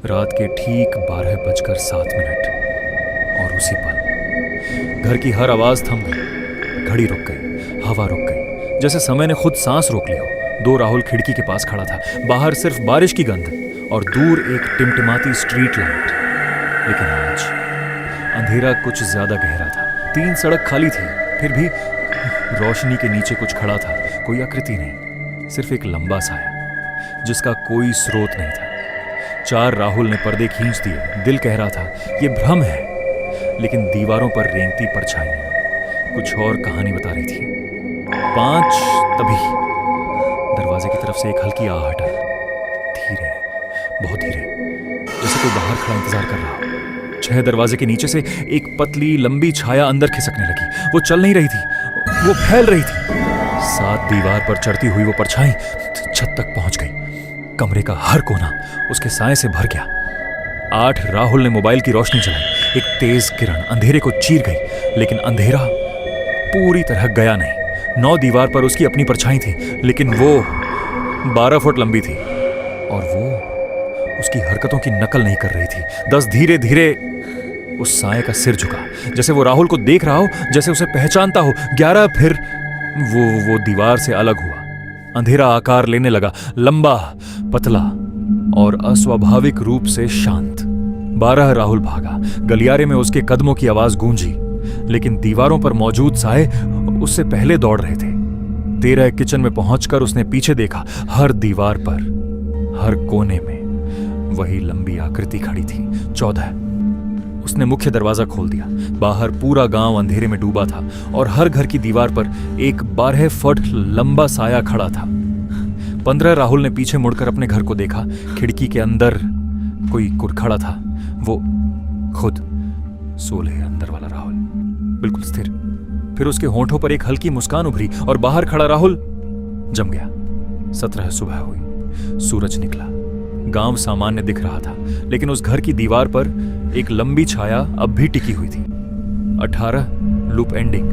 रात के ठीक 12:07 और उसी पल घर की हर आवाज थम गई। घड़ी रुक गई, हवा रुक गई, जैसे समय ने खुद सांस रोक ली हो। दो राहुल खिड़की के पास खड़ा था। बाहर सिर्फ बारिश की गंध और दूर एक टिमटिमाती स्ट्रीट लाइट। लेकिन आज अंधेरा कुछ ज्यादा गहरा था। 3 सड़क खाली थी, फिर भी रोशनी के नीचे कुछ खड़ा था। कोई आकृति नहीं, सिर्फ एक लंबा साया जिसका कोई स्रोत नहीं था। 4 राहुल ने पर्दे खींच दिए। दिल कह रहा था ये भ्रम है, लेकिन दीवारों पर रेंगती परछाइयां कुछ और कहानी बता रही थी। 5 तभी दरवाजे की तरफ से एक हल्की आहट आई। धीरे, बहुत धीरे, जैसे कोई बाहर खड़ा इंतजार कर रहा हो। 6 दरवाजे के नीचे से एक पतली लंबी छाया अंदर खिसकने लगी। वो चल नहीं रही थी, वो फैल रही थी। 7 दीवार पर चढ़ती हुई वो परछाई छत तक पहुंच गई। कमरे का हर कोना उसके साए से भर गया। 8 राहुल ने मोबाइल की रोशनी जलाई। एक तेज किरण अंधेरे को चीर गई, लेकिन अंधेरा पूरी तरह गया नहीं। 9 दीवार पर उसकी अपनी परछाई थी, लेकिन वो 12 फुट लंबी थी और वो उसकी हरकतों की नकल नहीं कर रही थी। 10 धीरे धीरे उस साए का सिर झुका, जैसे वो राहुल को देख रहा हो, जैसे उसे पहचानता हो। 11 फिर वो दीवार से अलग हुआ। अंधेरा आकार लेने लगा, लंबा, पतला और अस्वाभाविक रूप से शांत। 12 राहुल भागा। गलियारे में उसके कदमों की आवाज गूंजी, लेकिन दीवारों पर मौजूद साए उससे पहले दौड़ रहे थे। 13 किचन में पहुंचकर उसने पीछे देखा। हर दीवार पर, हर कोने में वही लंबी आकृति खड़ी थी। 14 उसने मुख्य दरवाजा खोल दिया। बाहर पूरा गांव अंधेरे में डूबा था और हर घर की दीवार पर एक 12 फुट लंबा साया खड़ा था। 15 राहुल ने पीछे मुड़कर अपने घर को देखा। खिड़की के अंदर कोई खड़ा था। वो खुद 16 अंदर वाला राहुल, बिल्कुल स्थिर। फिर उसके होंठों पर एक हल्की मुस्कान उभरी और बाहर खड़ा राहुल जम गया। 17 सुबह हुई, सूरज निकला। गांव सामान्य दिख रहा था, लेकिन उस घर की दीवार पर एक लंबी छाया अब भी टिकी हुई थी। 18 लूप एंडिंग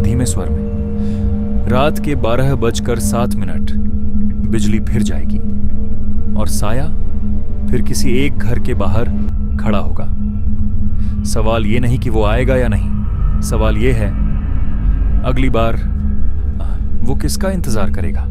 धीमे स्वर में। रात के 12:07 बिजली फिर जाएगी और साया फिर किसी एक घर के बाहर खड़ा होगा। सवाल ये नहीं कि वो आएगा या नहीं, सवाल ये है अगली बार वो किसका इंतजार करेगा।